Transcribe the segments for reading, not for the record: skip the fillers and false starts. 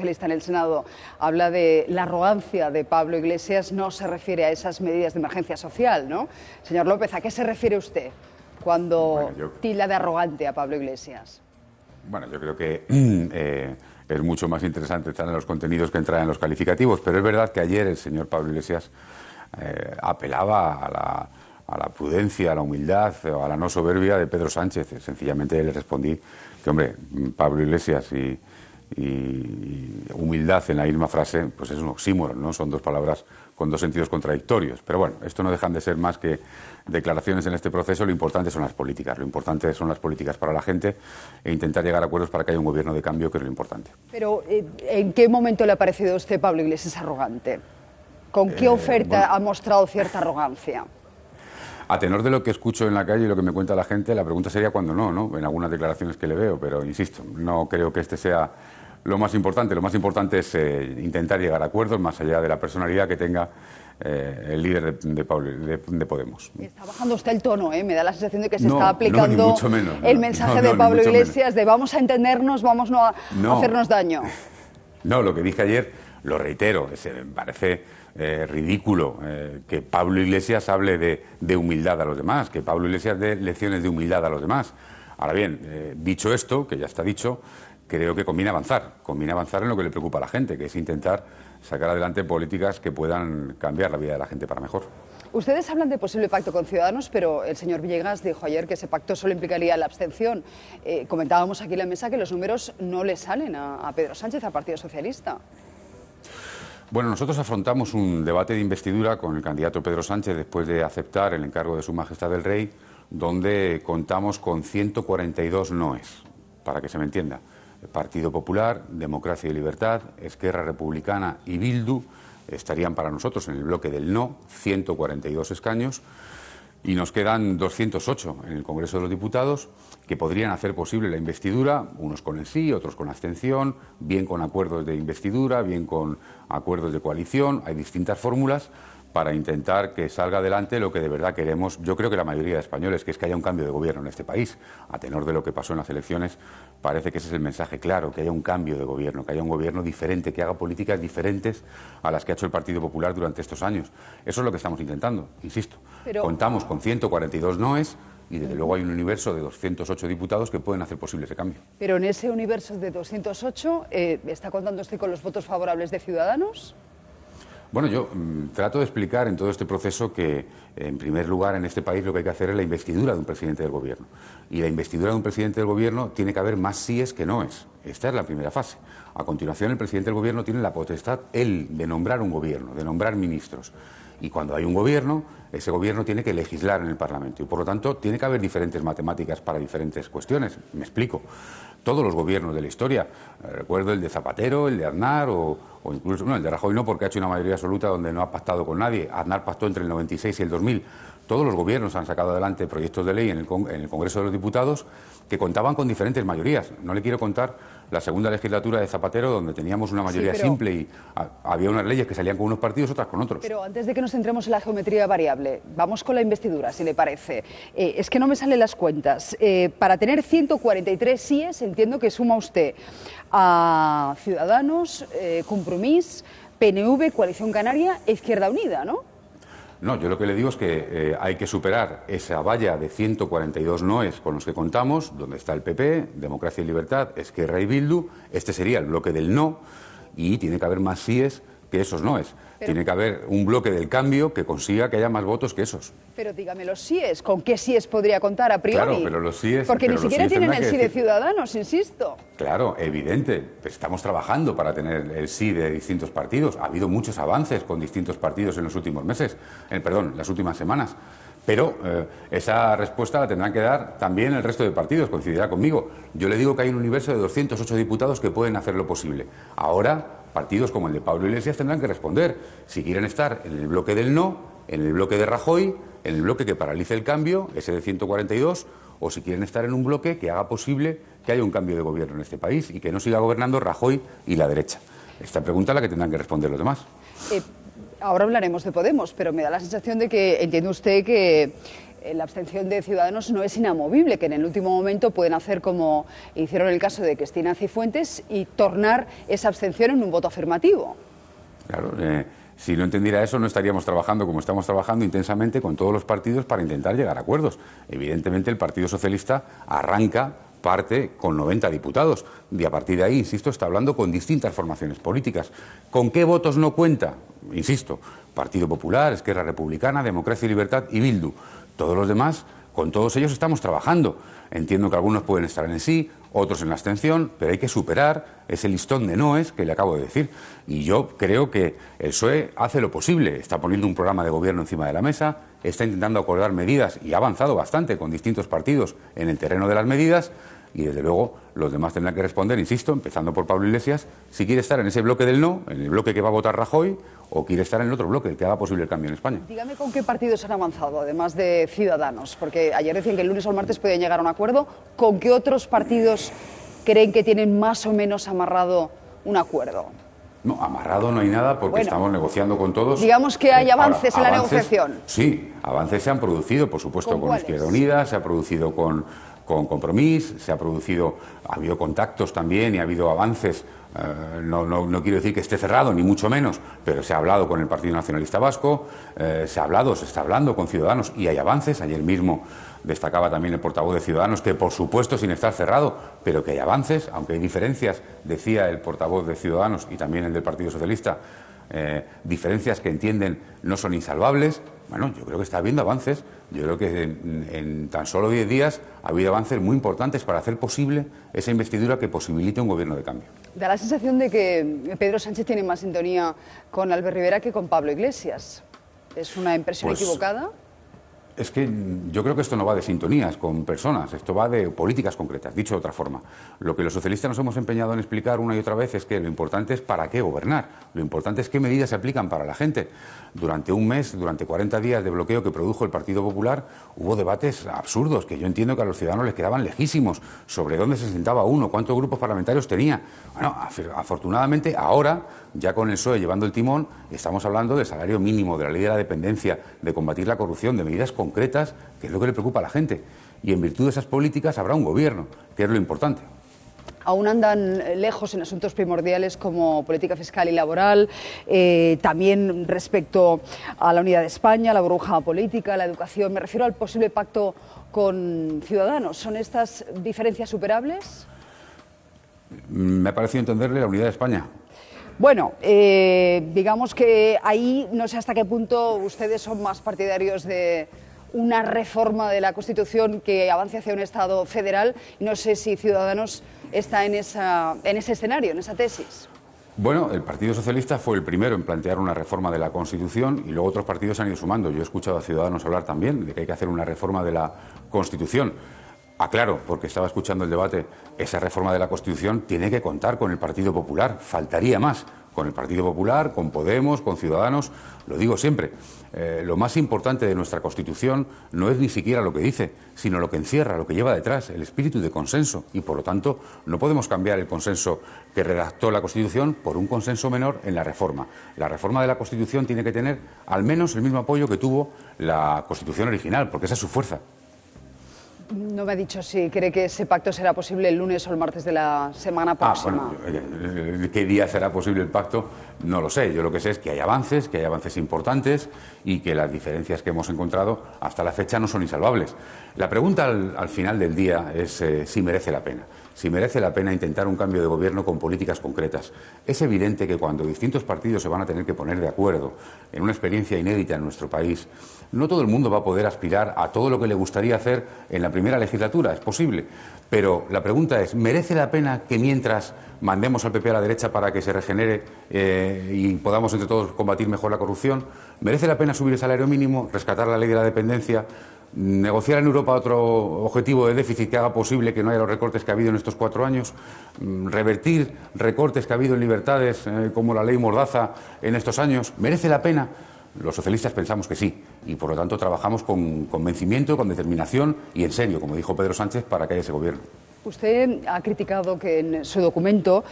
Socialista en el Senado habla de la arrogancia de Pablo Iglesias, no se refiere a esas medidas de emergencia social, ¿no? Señor López, ¿a qué se refiere usted cuando tilda de arrogante a Pablo Iglesias? Bueno, yo creo que es mucho más interesante estar en los contenidos que entrar en los calificativos, pero es verdad que ayer el señor Pablo Iglesias apelaba a la prudencia, a la humildad o a la no soberbia de Pedro Sánchez. Sencillamente le respondí que, hombre, Pablo Iglesias y humildad en la misma frase, pues es un oxímoron, ¿no? Son dos palabras con dos sentidos contradictorios. Pero bueno, esto no dejan de ser más que declaraciones en este proceso. Lo importante son las políticas, lo importante son las políticas para la gente e intentar llegar a acuerdos para que haya un gobierno de cambio, que es lo importante. Pero, ¿en qué momento le ha parecido a usted Pablo Iglesias arrogante? ¿Con qué oferta ha mostrado cierta arrogancia? A tenor de lo que escucho en la calle y lo que me cuenta la gente, la pregunta sería cuándo no, en algunas declaraciones que le veo, pero insisto, no creo que este sea lo más importante. Lo más importante es intentar llegar a acuerdos más allá de la personalidad que tenga el líder de Podemos. Está bajando usted el tono, ¿eh? Me da la sensación de que se está aplicando ni mucho menos, el mensaje de Pablo Iglesias de vamos a entendernos, vamos a hacernos daño. No, lo que dije ayer, lo reitero, me parece ridículo que Pablo Iglesias hable de humildad a los demás, que Pablo Iglesias dé lecciones de humildad a los demás. Ahora bien, dicho esto, que ya está dicho, creo que conviene avanzar en lo que le preocupa a la gente, que es intentar sacar adelante políticas que puedan cambiar la vida de la gente para mejor. Ustedes hablan de posible pacto con Ciudadanos, pero el señor Villegas dijo ayer que ese pacto solo implicaría la abstención. Comentábamos aquí en la mesa que los números no le salen a Pedro Sánchez, al Partido Socialista. Bueno, nosotros afrontamos un debate de investidura con el candidato Pedro Sánchez después de aceptar el encargo de Su Majestad el Rey, donde contamos con 142 noes, para que se me entienda. Partido Popular, Democracia y Libertad, Esquerra Republicana y Bildu estarían para nosotros en el bloque del no, 142 escaños, y nos quedan 208 en el Congreso de los Diputados que podrían hacer posible la investidura, unos con el sí, otros con abstención, bien con acuerdos de investidura, bien con acuerdos de coalición. Hay distintas fórmulas para intentar que salga adelante lo que de verdad queremos, yo creo que la mayoría de españoles, que es que haya un cambio de gobierno en este país. A tenor de lo que pasó en las elecciones, parece que ese es el mensaje claro, que haya un cambio de gobierno, que haya un gobierno diferente, que haga políticas diferentes a las que ha hecho el Partido Popular durante estos años. Eso es lo que estamos intentando, insisto. Pero contamos con 142 noes y desde luego hay un universo de 208 diputados que pueden hacer posible ese cambio. Pero en ese universo de 208, ¿está contando usted con los votos favorables de Ciudadanos? Bueno, yo trato de explicar en todo este proceso que, en primer lugar, en este país lo que hay que hacer es la investidura de un presidente del Gobierno. Y la investidura de un presidente del Gobierno tiene que haber más síes que noes. Esta es la primera fase. A continuación, el presidente del Gobierno tiene la potestad, él, de nombrar un gobierno, de nombrar ministros. Y cuando hay un gobierno, ese gobierno tiene que legislar en el Parlamento. Y, por lo tanto, tiene que haber diferentes matemáticas para diferentes cuestiones. Me explico. Todos los gobiernos de la historia, recuerdo el de Zapatero, el de Aznar o incluso, no, el de Rajoy no, porque ha hecho una mayoría absoluta donde no ha pactado con nadie. Aznar pactó entre el 96 y el 2000. Todos los gobiernos han sacado adelante proyectos de ley en el Congreso de los Diputados que contaban con diferentes mayorías. No le quiero contar la segunda legislatura de Zapatero, donde teníamos una mayoría simple y había unas leyes que salían con unos partidos, otras con otros. Pero antes de que nos centremos en la geometría variable, vamos con la investidura, si le parece. Es que no me salen las cuentas. Para tener 143 síes, entiendo que suma usted a Ciudadanos, Compromís, PNV, Coalición Canaria e Izquierda Unida, ¿no? No, yo lo que le digo es que hay que superar esa valla de 142 noes con los que contamos, donde está el PP, Democracia y Libertad, Esquerra y Bildu. Este sería el bloque del no y tiene que haber más síes que esos noes. Tiene que haber un bloque del cambio que consiga que haya más votos que esos. Pero dígame los síes, ¿con qué síes podría contar a priori? Claro, pero los síes... Porque ni siquiera tienen el sí de Ciudadanos, insisto. Claro, evidente. Estamos trabajando para tener el sí de distintos partidos. Ha habido muchos avances con distintos partidos en los últimos meses, las últimas semanas. Pero esa respuesta la tendrán que dar también el resto de partidos, coincidirá conmigo. Yo le digo que hay un universo de 208 diputados que pueden hacer lo posible. Ahora, partidos como el de Pablo Iglesias tendrán que responder si quieren estar en el bloque del no, en el bloque de Rajoy, en el bloque que paralice el cambio, ese de 142, o si quieren estar en un bloque que haga posible que haya un cambio de gobierno en este país y que no siga gobernando Rajoy y la derecha. Esta pregunta es la que tendrán que responder los demás. Ahora hablaremos de Podemos, pero me da la sensación de que entiende usted que la abstención de Ciudadanos no es inamovible, que en el último momento pueden hacer como hicieron en el caso de Cristina Cifuentes y tornar esa abstención en un voto afirmativo. Claro, si no entendiera eso, no estaríamos trabajando como estamos trabajando intensamente con todos los partidos para intentar llegar a acuerdos. Evidentemente, el Partido Socialista parte con 90 diputados y a partir de ahí, insisto, está hablando con distintas formaciones políticas. ¿Con qué votos no cuenta? Insisto, Partido Popular, Esquerra Republicana, Democracia y Libertad y Bildu. Todos los demás, con todos ellos estamos trabajando. Entiendo que algunos pueden estar en el sí, otros en la abstención, pero hay que superar ese listón de noes que le acabo de decir. Y yo creo que el PSOE hace lo posible, está poniendo un programa de gobierno encima de la mesa, está intentando acordar medidas y ha avanzado bastante con distintos partidos en el terreno de las medidas y desde luego los demás tendrán que responder, insisto, empezando por Pablo Iglesias, si quiere estar en ese bloque del no, en el bloque que va a votar Rajoy, o quiere estar en el otro bloque, que haga posible el cambio en España. Dígame con qué partidos han avanzado, además de Ciudadanos, porque ayer decían que el lunes o el martes podían llegar a un acuerdo. ¿Con qué otros partidos creen que tienen más o menos amarrado un acuerdo? No, amarrado no hay nada porque estamos negociando con todos. Digamos que hay avances en la negociación. Sí, avances se han producido, por supuesto, con Izquierda Unida, se ha producido con Compromís, ha habido contactos también y ha habido avances. No quiero decir que esté cerrado, ni mucho menos, pero se ha hablado con el Partido Nacionalista Vasco, se está hablando con Ciudadanos y hay avances. Ayer mismo destacaba también el portavoz de Ciudadanos que, por supuesto, sin estar cerrado, pero que hay avances, aunque hay diferencias, decía el portavoz de Ciudadanos y también el del Partido Socialista, diferencias que entienden no son insalvables. Bueno, yo creo que está habiendo avances. Yo creo que en tan solo 10 días ha habido avances muy importantes para hacer posible esa investidura que posibilite un gobierno de cambio. Da la sensación de que Pedro Sánchez tiene más sintonía con Albert Rivera que con Pablo Iglesias. ¿Es una impresión equivocada? Es que yo creo que esto no va de sintonías con personas, esto va de políticas concretas. Dicho de otra forma, lo que los socialistas nos hemos empeñado en explicar una y otra vez es que lo importante es para qué gobernar, lo importante es qué medidas se aplican para la gente. Durante un mes, durante 40 días de bloqueo que produjo el Partido Popular, hubo debates absurdos que yo entiendo que a los ciudadanos les quedaban lejísimos sobre dónde se sentaba uno, cuántos grupos parlamentarios tenía. Bueno, afortunadamente ahora, ya con el PSOE llevando el timón, estamos hablando del salario mínimo, de la ley de la dependencia, de combatir la corrupción, de medidas concretas, que es lo que le preocupa a la gente. Y en virtud de esas políticas habrá un gobierno, que es lo importante. Aún andan lejos en asuntos primordiales como política fiscal y laboral, también respecto a la unidad de España, la burbuja política, la educación. Me refiero al posible pacto con Ciudadanos. ¿Son estas diferencias superables? Me ha parecido entenderle la unidad de España. Bueno, digamos que ahí no sé hasta qué punto ustedes son más partidarios de una reforma de la Constitución que avance hacia un Estado federal. No sé si Ciudadanos está en ese escenario, en esa tesis. Bueno, el Partido Socialista fue el primero en plantear una reforma de la Constitución y luego otros partidos se han ido sumando. Yo he escuchado a Ciudadanos hablar también de que hay que hacer una reforma de la Constitución. Aclaro, porque estaba escuchando el debate, esa reforma de la Constitución tiene que contar con el Partido Popular, faltaría más, con el Partido Popular, con Podemos, con Ciudadanos, lo digo siempre. Lo más importante de nuestra Constitución no es ni siquiera lo que dice, sino lo que encierra, lo que lleva detrás, el espíritu de consenso. Y por lo tanto, no podemos cambiar el consenso que redactó la Constitución por un consenso menor en la reforma. La reforma de la Constitución tiene que tener al menos el mismo apoyo que tuvo la Constitución original, porque esa es su fuerza. No me ha dicho si cree que ese pacto será posible el lunes o el martes de la semana próxima. Bueno, ¿qué día será posible el pacto? No lo sé. Yo lo que sé es que hay avances importantes y que las diferencias que hemos encontrado hasta la fecha no son insalvables. La pregunta al final del día es si merece la pena. Si merece la pena intentar un cambio de gobierno con políticas concretas. Es evidente que cuando distintos partidos se van a tener que poner de acuerdo en una experiencia inédita en nuestro país, no todo el mundo va a poder aspirar a todo lo que le gustaría hacer en la primera legislatura, es posible. Pero la pregunta es, ¿merece la pena que mientras mandemos al PP a la derecha para que se regenere y podamos entre todos combatir mejor la corrupción? ¿Merece la pena subir el salario mínimo, rescatar la ley de la dependencia, negociar en Europa otro objetivo de déficit que haga posible que no haya los recortes que ha habido en estos 4 años, revertir recortes que ha habido en libertades como la ley Mordaza en estos años? ¿Merece la pena? Los socialistas pensamos que sí y por lo tanto trabajamos con convencimiento, con determinación y en serio, como dijo Pedro Sánchez, para que haya ese gobierno. Usted ha criticado que en su documento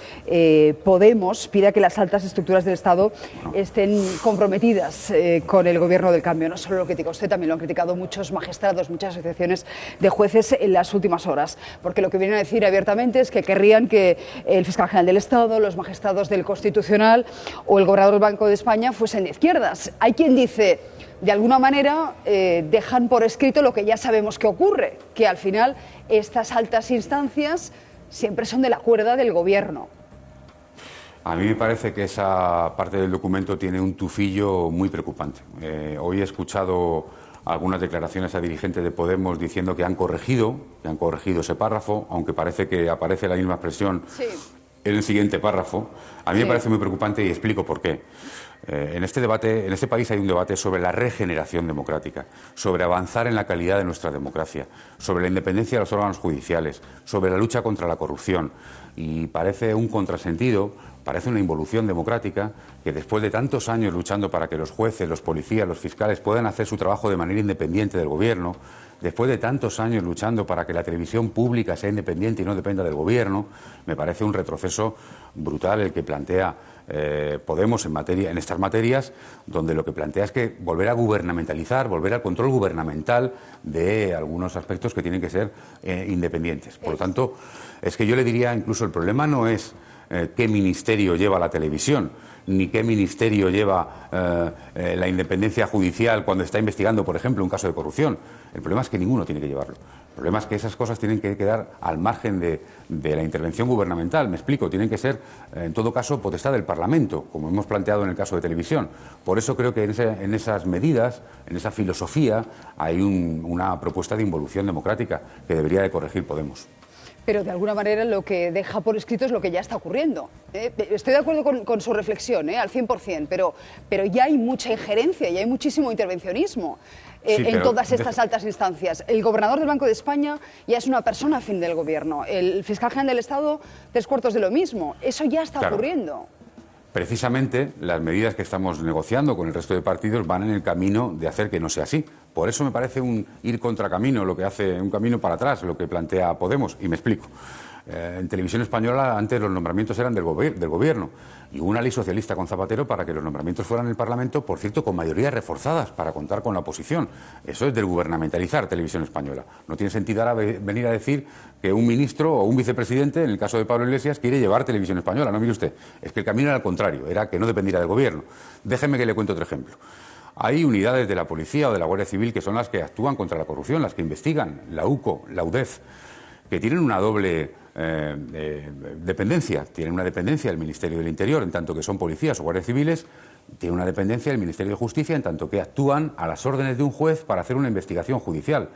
Podemos pida que las altas estructuras del Estado estén comprometidas con el gobierno del cambio. No solo lo critica usted, también lo han criticado muchos magistrados, muchas asociaciones de jueces en las últimas horas. Porque lo que vienen a decir abiertamente es que querrían que el fiscal general del Estado, los magistrados del Constitucional o el gobernador del Banco de España fuesen de izquierdas. Hay quien dice, de alguna manera, dejan por escrito lo que ya sabemos que ocurre, que al final estas altas instancias siempre son de la cuerda del gobierno. A mí me parece que esa parte del documento tiene un tufillo muy preocupante. Hoy he escuchado algunas declaraciones a dirigentes de Podemos diciendo que han corregido ese párrafo, aunque parece que aparece la misma expresión en el siguiente párrafo. A mí me parece muy preocupante y explico por qué. En este país hay un debate sobre la regeneración democrática, sobre avanzar en la calidad de nuestra democracia, sobre la independencia de los órganos judiciales, sobre la lucha contra la corrupción. Y parece un contrasentido, parece una involución democrática que después de tantos años luchando para que los jueces, los policías, los fiscales puedan hacer su trabajo de manera independiente del gobierno, después de tantos años luchando para que la televisión pública sea independiente y no dependa del gobierno, me parece un retroceso brutal el que plantea Podemos en estas materias, donde lo que plantea es que volver a gubernamentalizar, volver al control gubernamental de algunos aspectos que tienen que ser independientes. Por lo tanto, es que yo le diría, incluso el problema no es qué ministerio lleva la televisión, ni qué ministerio lleva la independencia judicial cuando está investigando, por ejemplo, un caso de corrupción. El problema es que ninguno tiene que llevarlo. El problema es que esas cosas tienen que quedar al margen de la intervención gubernamental. Me explico, tienen que ser, en todo caso, potestad del Parlamento, como hemos planteado en el caso de televisión. Por eso creo que en esas medidas, en esa filosofía, hay una propuesta de involución democrática que debería de corregir Podemos. Pero de alguna manera lo que deja por escrito es lo que ya está ocurriendo. Estoy de acuerdo con su reflexión, al 100%, pero ya hay mucha injerencia, ya hay muchísimo intervencionismo en todas estas altas instancias. El gobernador del Banco de España ya es una persona afín del gobierno. El fiscal general del Estado, 3/4 de lo mismo. Eso ya está ocurriendo. Precisamente las medidas que estamos negociando con el resto de partidos van en el camino de hacer que no sea así. Por eso me parece un ir contracamino, lo que hace un camino para atrás, lo que plantea Podemos. Y me explico. En Televisión Española antes los nombramientos eran del gobierno y hubo una ley socialista con Zapatero para que los nombramientos fueran en el Parlamento, por cierto, con mayorías reforzadas para contar con la oposición. Eso es desgubernamentalizar Televisión Española. No tiene sentido ahora venir a decir que un ministro o un vicepresidente, en el caso de Pablo Iglesias, quiere llevar Televisión Española. No, mire usted, es que el camino era al contrario, era que no dependiera del gobierno. Déjeme que le cuente otro ejemplo. Hay unidades de la Policía o de la Guardia Civil que son las que actúan contra la corrupción, las que investigan, la UCO, la UDEF, que tienen una doble dependencia. Tienen una dependencia del Ministerio del Interior, en tanto que son policías o guardias civiles, tienen una dependencia del Ministerio de Justicia, en tanto que actúan a las órdenes de un juez para hacer una investigación judicial.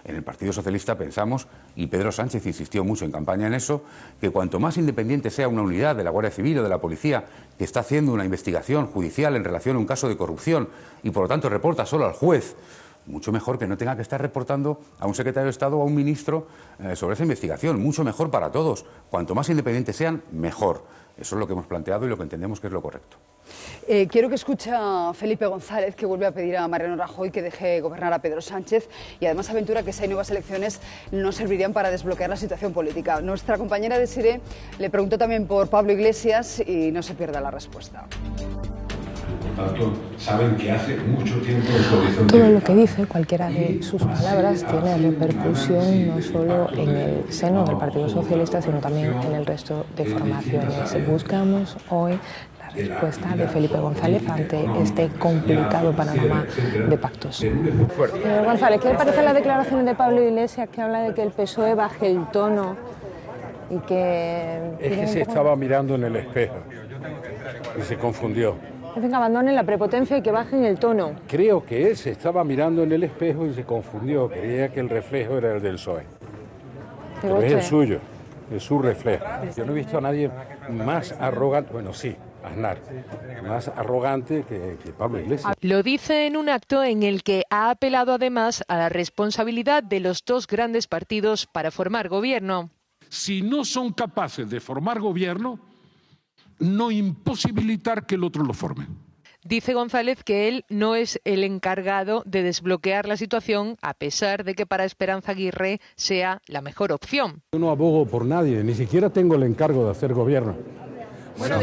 En el Partido Socialista pensamos, y Pedro Sánchez insistió mucho en campaña en eso, que cuanto más independiente sea una unidad de la Guardia Civil o de la Policía que está haciendo una investigación judicial en relación a un caso de corrupción y por lo tanto reporta solo al juez, mucho mejor que no tenga que estar reportando a un secretario de Estado o a un ministro sobre esa investigación. Mucho mejor para todos. Cuanto más independientes sean, mejor. Eso es lo que hemos planteado y lo que entendemos que es lo correcto. Quiero que escuche a Felipe González, que vuelve a pedir a Mariano Rajoy que deje gobernar a Pedro Sánchez y además aventura que si hay nuevas elecciones no servirían para desbloquear la situación política. Nuestra compañera Desiree le preguntó también por Pablo Iglesias y no se pierda la respuesta. Saben que hace mucho tiempo todo lo que dice, cualquiera de sus palabras, tiene repercusión no solo en el seno del Partido Socialista, sino también en el resto de formaciones. Buscamos hoy la respuesta de Felipe González ante este complicado panorama de pactos. González, ¿qué le parece la declaración de Pablo Iglesias que habla de que el PSOE baje el tono y que... Es que se estaba mirando en el espejo y se confundió. Dicen que abandonen la prepotencia y que bajen el tono. Creo que él se estaba mirando en el espejo y se confundió. Creía que el reflejo era el del PSOE. Pero es el suyo, es su reflejo. Yo no he visto a nadie más arrogante, bueno, sí, Aznar, más arrogante que Pablo Iglesias. Lo dice en un acto en el que ha apelado además a la responsabilidad de los dos grandes partidos para formar gobierno. Si no son capaces de formar gobierno, no imposibilitar que el otro lo forme. Dice González que él no es el encargado de desbloquear la situación, a pesar de que para Esperanza Aguirre sea la mejor opción. Yo no abogo por nadie, ni siquiera tengo el encargo de hacer gobierno. Bueno,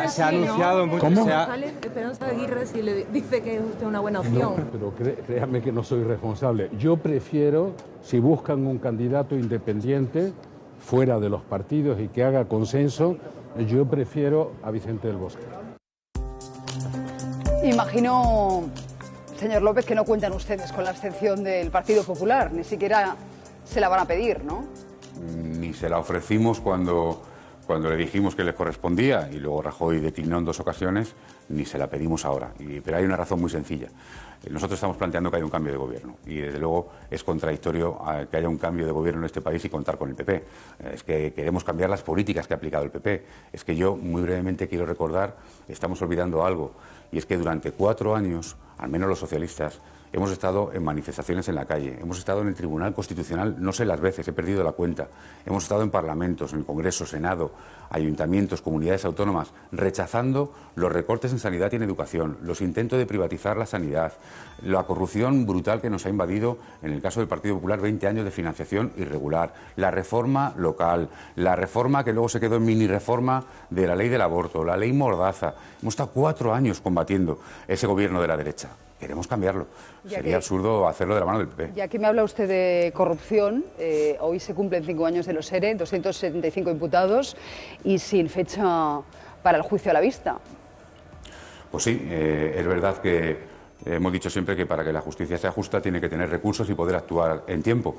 se ha anunciado mucho. ¿Cómo? Esperanza Aguirre sí le dice que es usted una buena opción. No, pero créanme que no soy responsable. Yo prefiero, si buscan un candidato independiente, fuera de los partidos y que haga consenso, yo prefiero a Vicente del Bosque. Imagino, señor López, que no cuentan ustedes con la abstención del Partido Popular, ni siquiera se la van a pedir, ¿no? Ni se la ofrecimos cuando le dijimos que les correspondía y luego Rajoy declinó en 2 ocasiones, ni se la pedimos ahora. Pero hay una razón muy sencilla. Nosotros estamos planteando que haya un cambio de gobierno y desde luego es contradictorio que haya un cambio de gobierno en este país y contar con el PP. Es que queremos cambiar las políticas que ha aplicado el PP. Es que yo muy brevemente quiero recordar, estamos olvidando algo, y es que durante 4 años, al menos los socialistas, hemos estado en manifestaciones en la calle, hemos estado en el Tribunal Constitucional, no sé las veces, he perdido la cuenta, hemos estado en parlamentos, en el Congreso, Senado, ayuntamientos, comunidades autónomas, rechazando los recortes en sanidad y en educación, los intentos de privatizar la sanidad, la corrupción brutal que nos ha invadido, en el caso del Partido Popular, 20 años de financiación irregular, la reforma local, la reforma que luego se quedó en mini reforma de la ley del aborto, la ley Mordaza. Hemos estado 4 años combatiendo ese gobierno de la derecha. Queremos cambiarlo. Sería absurdo hacerlo de la mano del PP. Ya que me habla usted de corrupción, hoy se cumplen 5 años de los ERE, 275 imputados y sin fecha para el juicio a la vista. Pues sí, es verdad que hemos dicho siempre que para que la justicia sea justa tiene que tener recursos y poder actuar en tiempo.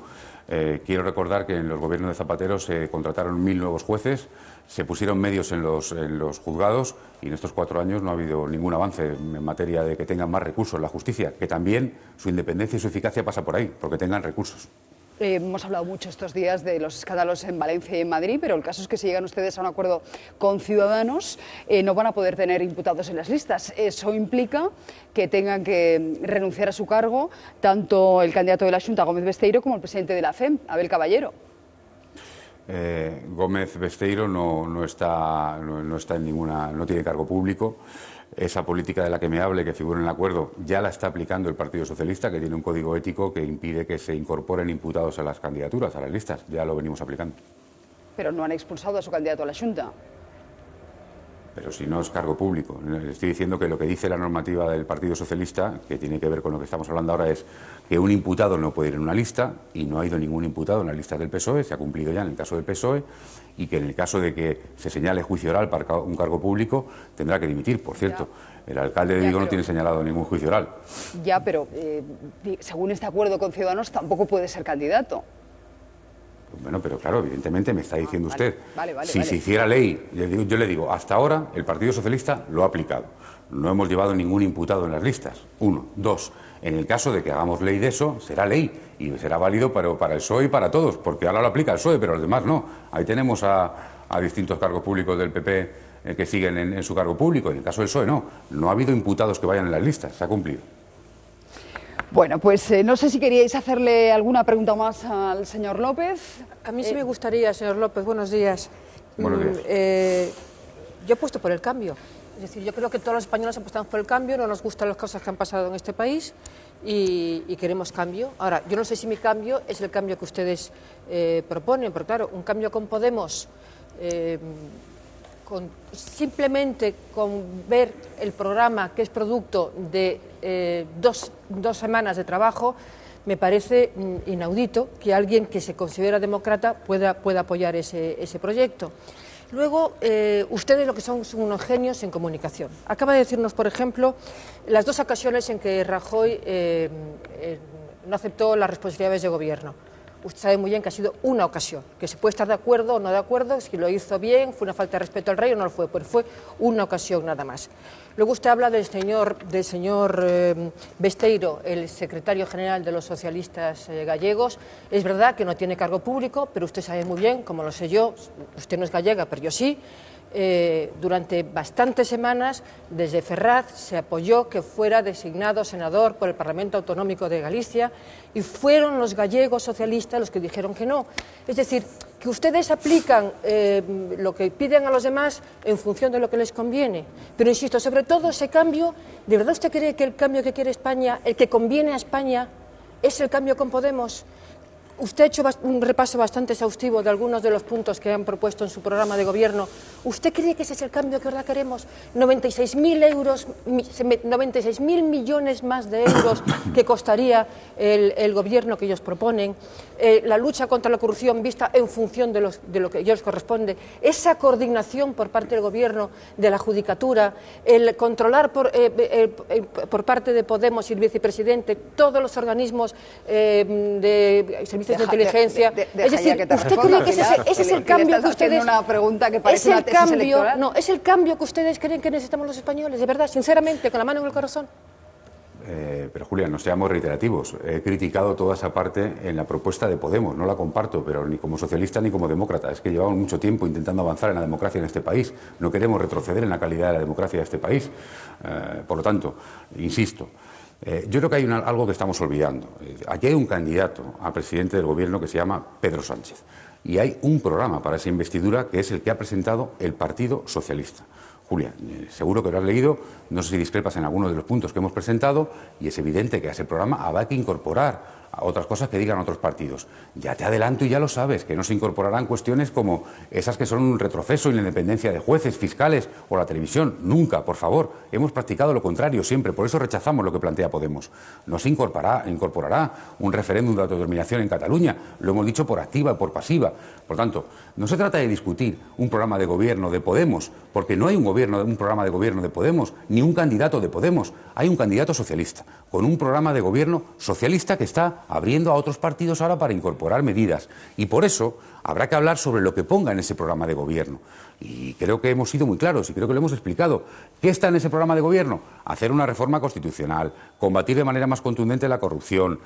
Quiero recordar que en los gobiernos de Zapatero se contrataron 1000 nuevos jueces, se pusieron medios en los juzgados y en estos 4 años no ha habido ningún avance en materia de que tengan más recursos la justicia, que también su independencia y su eficacia pasa por ahí, porque tengan recursos. Hemos hablado mucho estos días de los escándalos en Valencia y en Madrid, pero el caso es que si llegan ustedes a un acuerdo con Ciudadanos, no van a poder tener imputados en las listas. Eso implica que tengan que renunciar a su cargo tanto el candidato de la Xunta, Gómez Besteiro, como el presidente de la FEM, Abel Caballero. Gómez Besteiro no está en ninguna, no tiene cargo público. Esa política de la que me hable, que figura en el acuerdo, ya la está aplicando el Partido Socialista, que tiene un código ético que impide que se incorporen imputados a las candidaturas, a las listas. Ya lo venimos aplicando. Pero no han expulsado a su candidato a la Xunta. Pero si no es cargo público. Le estoy diciendo que lo que dice la normativa del Partido Socialista, que tiene que ver con lo que estamos hablando ahora, es que un imputado no puede ir en una lista, y no ha ido ningún imputado en la lista del PSOE, se ha cumplido ya en el caso del PSOE, y que en el caso de que se señale juicio oral para un cargo público, tendrá que dimitir. Por cierto, el alcalde de Vigo no tiene señalado ningún juicio oral. Ya, pero según este acuerdo con Ciudadanos tampoco puede ser candidato. Bueno, pero claro, evidentemente me está diciendo usted, si se vale. hiciera ley, yo le digo, hasta ahora el Partido Socialista lo ha aplicado. No hemos llevado ningún imputado en las listas. 1. 2. En el caso de que hagamos ley de eso, será ley y será válido para el PSOE y para todos, porque ahora lo aplica el PSOE, pero los demás no. Ahí tenemos a distintos cargos públicos del PP que siguen en su cargo público. En el caso del PSOE no. No ha habido imputados que vayan en las listas, se ha cumplido. Bueno, pues no sé si queríais hacerle alguna pregunta más al señor López. A mí sí me gustaría, señor López, buenos días. Buenos días. Yo he puesto por el cambio. Es decir, yo creo que todos los españoles apostamos por el cambio, no nos gustan las cosas que han pasado en este país y queremos cambio. Ahora, yo no sé si mi cambio es el cambio que ustedes proponen, porque claro, un cambio con Podemos, simplemente con ver el programa que es producto de dos semanas de trabajo, me parece inaudito que alguien que se considera demócrata pueda apoyar ese proyecto. Luego, ustedes lo que son unos genios en comunicación. Acaba de decirnos, por ejemplo, las 2 ocasiones en que Rajoy no aceptó las responsabilidades de gobierno. Usted sabe muy bien que ha sido una ocasión, que se puede estar de acuerdo o no de acuerdo, si lo hizo bien, fue una falta de respeto al rey o no lo fue, pues fue una ocasión nada más. Luego usted habla del señor Besteiro, el secretario general de los socialistas gallegos. Es verdad que no tiene cargo público, pero usted sabe muy bien, como lo sé yo, usted no es gallega, pero yo sí, durante bastantes semanas, desde Ferraz se apoyó que fuera designado senador por el Parlamento Autonómico de Galicia y fueron los gallegos socialistas los que dijeron que no. Es decir, que ustedes aplican lo que piden a los demás en función de lo que les conviene. Pero insisto, sobre todo ese cambio, ¿de verdad usted cree que el cambio que quiere España, el que conviene a España, es el cambio con Podemos? Usted ha hecho un repaso bastante exhaustivo de algunos de los puntos que han propuesto en su programa de gobierno. ¿Usted cree que ese es el cambio que ahora queremos? 96.000 millones más de euros que costaría el gobierno que ellos proponen, la lucha contra la corrupción vista en función de lo que a ellos corresponde, esa coordinación por parte del gobierno, de la judicatura, el controlar por parte de Podemos y el vicepresidente todos los organismos de servicios de inteligencia. Es decir, ¿usted cree que ese es el cambio que ustedes... una pregunta que parece una tesis electoral? No, es el cambio que ustedes creen que necesitamos los españoles, de verdad, sinceramente, con la mano en el corazón. Pero Julia, no seamos reiterativos. He criticado toda esa parte en la propuesta de Podemos, no la comparto, pero ni como socialista ni como demócrata. Es que llevamos mucho tiempo intentando avanzar en la democracia en este país. No queremos retroceder en la calidad de la democracia de este país. Por lo tanto, insisto, yo creo que hay algo que estamos olvidando. Aquí hay un candidato a presidente del gobierno que se llama Pedro Sánchez. Y hay un programa para esa investidura que es el que ha presentado el Partido Socialista. Julia, seguro que lo has leído, no sé si discrepas en algunos de los puntos que hemos presentado y es evidente que a ese programa habrá que incorporar a otras cosas que digan otros partidos. Ya te adelanto y ya lo sabes, que no se incorporarán cuestiones como esas que son un retroceso en la independencia de jueces, fiscales o la televisión. Nunca, por favor. Hemos practicado lo contrario siempre, por eso rechazamos lo que plantea Podemos. No se incorporará un referéndum de autodeterminación en Cataluña. Lo hemos dicho por activa y por pasiva. Por tanto, no se trata de discutir un programa de gobierno de Podemos, porque no hay un programa de gobierno de Podemos, ni un candidato de Podemos. Hay un candidato socialista, con un programa de gobierno socialista que está abriendo a otros partidos ahora para incorporar medidas. Y por eso habrá que hablar sobre lo que ponga en ese programa de gobierno. Y creo que hemos sido muy claros y creo que lo hemos explicado. ¿Qué está en ese programa de gobierno? Hacer una reforma constitucional, combatir de manera más contundente la corrupción,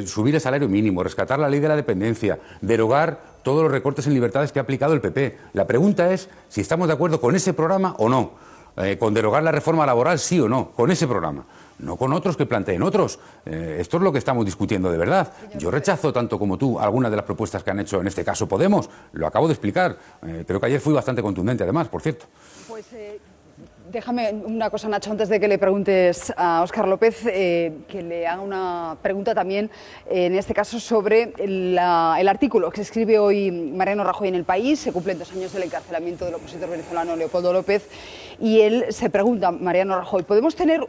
subir el salario mínimo, rescatar la ley de la dependencia, derogar todos los recortes en libertades que ha aplicado el PP. La pregunta es si estamos de acuerdo con ese programa o no. Con derogar la reforma laboral, sí o no, con ese programa. No con otros que planteen otros. Esto es lo que estamos discutiendo de verdad. Yo rechazo tanto como tú algunas de las propuestas que han hecho en este caso Podemos. Lo acabo de explicar. Creo que ayer fui bastante contundente, además, por cierto. Pues déjame una cosa, Nacho, antes de que le preguntes a Óscar López, que le haga una pregunta también, en este caso, sobre el artículo que escribe hoy Mariano Rajoy en El País. Se cumplen 2 años del encarcelamiento del opositor venezolano Leopoldo López y él se pregunta, Mariano Rajoy, ¿podemos tener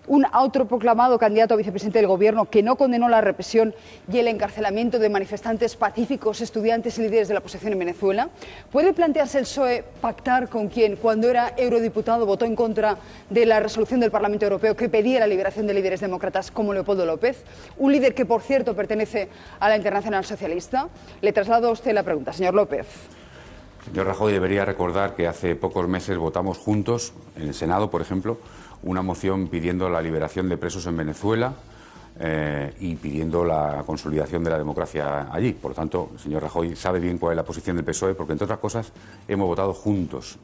un autoproclamado candidato a vicepresidente del Gobierno que no condenó la represión y el encarcelamiento de manifestantes pacíficos, estudiantes y líderes de la oposición en Venezuela? ¿Puede plantearse el PSOE pactar con quien, cuando era eurodiputado, votó en contra de la resolución del Parlamento Europeo que pedía la liberación de líderes demócratas como Leopoldo López? Un líder que, por cierto, pertenece a la Internacional Socialista. Le traslado a usted la pregunta, señor López. Señor Rajoy, debería recordar que hace pocos meses votamos juntos, en el Senado, por ejemplo, una moción pidiendo la liberación de presos en Venezuela y pidiendo la consolidación de la democracia allí. Por lo tanto, el señor Rajoy sabe bien cuál es la posición del PSOE, porque, entre otras cosas, hemos votado juntos.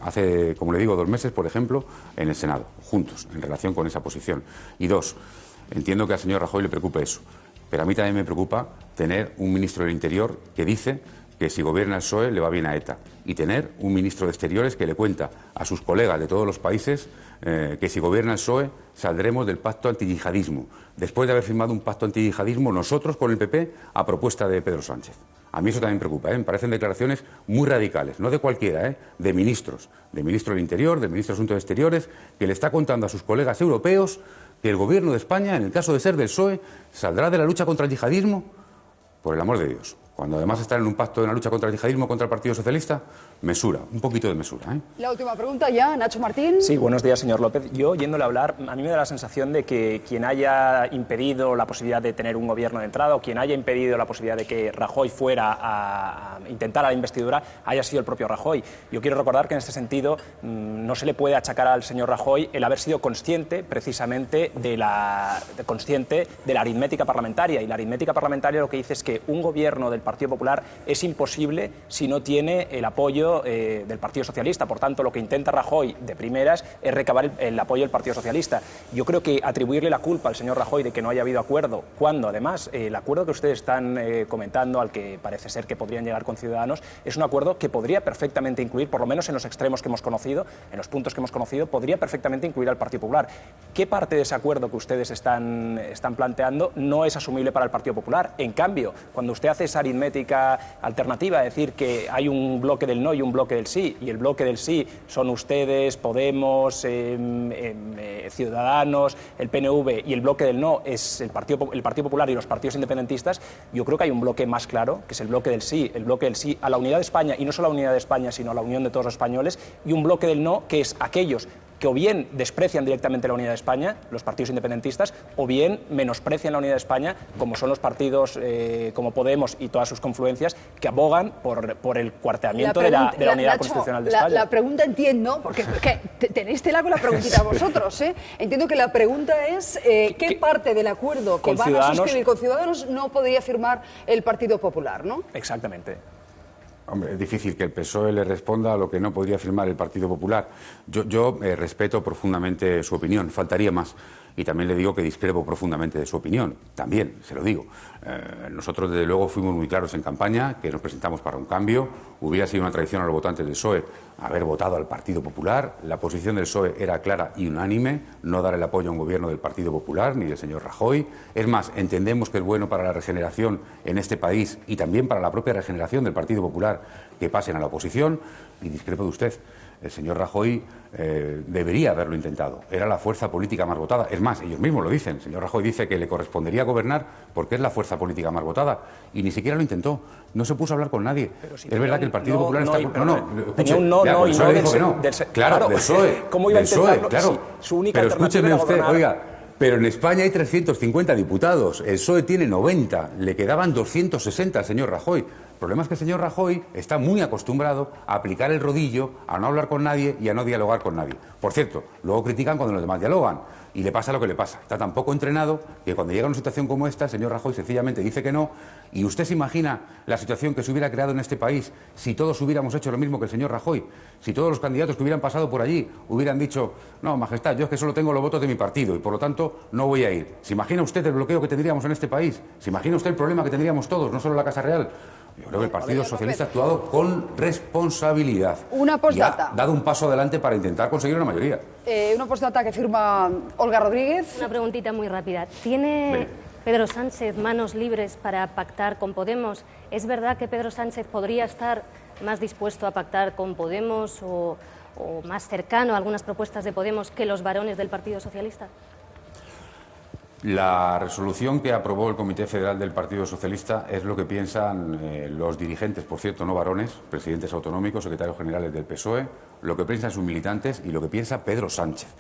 Hace, como le digo, 2 meses, por ejemplo, en el Senado, juntos, en relación con esa posición. Y 2, entiendo que al señor Rajoy le preocupe eso, pero a mí también me preocupa tener un ministro del Interior que dice que si gobierna el PSOE le va bien a ETA, y tener un ministro de Exteriores que le cuenta a sus colegas de todos los países que si gobierna el PSOE saldremos del pacto antiyihadismo, después de haber firmado un pacto antiyihadismo nosotros con el PP a propuesta de Pedro Sánchez. A mí eso también me preocupa, me parecen declaraciones muy radicales, no de cualquiera, de ministros, del ministro del Interior, del ministro de Asuntos Exteriores, que le está contando a sus colegas europeos que el gobierno de España, en el caso de ser del PSOE, saldrá de la lucha contra el yihadismo, por el amor de Dios. Cuando además están en un pacto de una lucha contra el yihadismo, contra el Partido Socialista, mesura, un poquito de mesura. La última pregunta ya, Nacho Martín. Sí, buenos días, señor López. Yo, oyéndole hablar, a mí me da la sensación de que quien haya impedido la posibilidad de tener un gobierno de entrada o quien haya impedido la posibilidad de que Rajoy fuera a intentar la investidura haya sido el propio Rajoy. Yo quiero recordar que en este sentido no se le puede achacar al señor Rajoy el haber sido consciente precisamente de la aritmética parlamentaria. Y la aritmética parlamentaria lo que dice es que un gobierno del Partido Popular es imposible si no tiene el apoyo del Partido Socialista. Por tanto, lo que intenta Rajoy de primeras es recabar el apoyo del Partido Socialista. Yo creo que atribuirle la culpa al señor Rajoy de que no haya habido acuerdo, cuando además el acuerdo que ustedes están comentando, al que parece ser que podrían llegar con Ciudadanos, es un acuerdo que podría perfectamente incluir, por lo menos en los extremos que hemos conocido, en los puntos que hemos conocido, podría perfectamente incluir al Partido Popular. ¿Qué parte de ese acuerdo que ustedes están planteando no es asumible para el Partido Popular? En cambio, cuando usted hace esa aritmética alternativa, es decir, que hay un bloque del no y un bloque del sí, y el bloque del sí son ustedes, Podemos, Ciudadanos, el PNV, y el bloque del no es el Partido Popular y los partidos independentistas, yo creo que hay un bloque más claro, que es el bloque del sí a la unidad de España, y no solo a la unidad de España, sino a la unión de todos los españoles, y un bloque del no, que es aquellos que o bien desprecian directamente la unidad de España, los partidos independentistas, o bien menosprecian la unidad de España, como son los partidos como Podemos y todas sus confluencias, que abogan por el cuarteamiento de la unidad constitucional de España. La pregunta entiendo, porque tenéis tela con la preguntita vosotros, ¿eh? Entiendo que la pregunta es ¿qué parte del acuerdo que van a suscribir con Ciudadanos no podría firmar el Partido Popular, ¿no? Exactamente. Hombre, es difícil que el PSOE le responda a lo que no podría firmar el Partido Popular. Yo respeto profundamente su opinión, faltaría más. Y también le digo que discrepo profundamente de su opinión, también, se lo digo. Nosotros, desde luego, fuimos muy claros en campaña, que nos presentamos para un cambio. Hubiera sido una traición a los votantes del PSOE haber votado al Partido Popular. La posición del PSOE era clara y unánime, no dar el apoyo a un gobierno del Partido Popular ni del señor Rajoy. Es más, entendemos que es bueno para la regeneración en este país y también para la propia regeneración del Partido Popular que pasen a la oposición. Y discrepo de usted. El señor Rajoy debería haberlo intentado. Era la fuerza política más votada. Es más, ellos mismos lo dicen. El señor Rajoy dice que le correspondería gobernar porque es la fuerza política más votada. Y ni siquiera lo intentó. No se puso a hablar con nadie. Si es verdad que el Partido Popular está... Tenía un no y no del... Claro, del PSOE. ¿Cómo iba a intentarlo? Claro. Su única Pero alternativa escúcheme era usted, gobernar. oiga... Pero en España hay 350 diputados, el PSOE tiene 90, le quedaban 260 al señor Rajoy. El problema es que el señor Rajoy está muy acostumbrado a aplicar el rodillo, a no hablar con nadie y a no dialogar con nadie. Por cierto, luego critican cuando los demás dialogan y le pasa lo que le pasa. Está tan poco entrenado que cuando llega una situación como esta, el señor Rajoy sencillamente dice que no. ¿Y usted se imagina la situación que se hubiera creado en este país si todos hubiéramos hecho lo mismo que el señor Rajoy? Si todos los candidatos que hubieran pasado por allí hubieran dicho, no, majestad, yo es que solo tengo los votos de mi partido y por lo tanto no voy a ir. ¿Se imagina usted el bloqueo que tendríamos en este país? ¿Se imagina usted el problema que tendríamos todos, no solo la Casa Real? Yo creo que el Partido Socialista ha actuado con responsabilidad. Una postdata. Y ha dado un paso adelante para intentar conseguir una mayoría. Una postdata que firma Olga Rodríguez. Una preguntita muy rápida. ¿Tiene Pedro Sánchez manos libres para pactar con Podemos? ¿Es verdad que Pedro Sánchez podría estar más dispuesto a pactar con Podemos o más cercano a algunas propuestas de Podemos que los varones del Partido Socialista? La resolución que aprobó el Comité Federal del Partido Socialista es lo que piensan los dirigentes, por cierto, no varones, presidentes autonómicos, secretarios generales del PSOE, lo que piensan sus militantes y lo que piensa Pedro Sánchez.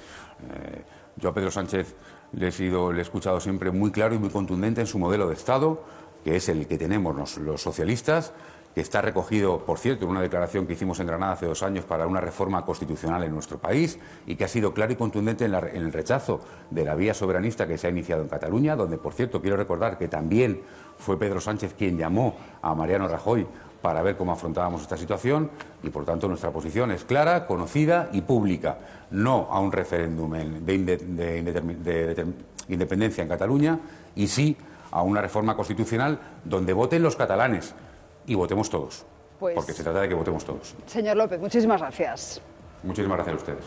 Yo a Pedro Sánchez le he escuchado siempre muy claro y muy contundente en su modelo de Estado, que es el que tenemos los socialistas, que está recogido, por cierto, en una declaración que hicimos en Granada hace 2 años para una reforma constitucional en nuestro país y que ha sido claro y contundente en el rechazo de la vía soberanista que se ha iniciado en Cataluña, donde, por cierto, quiero recordar que también fue Pedro Sánchez quien llamó a Mariano Rajoy para ver cómo afrontábamos esta situación y, por tanto, nuestra posición es clara, conocida y pública. No a un referéndum de independencia en Cataluña y sí a una reforma constitucional donde voten los catalanes. Y votemos todos, porque se trata de que votemos todos. Señor López, muchísimas gracias. Muchísimas gracias a ustedes.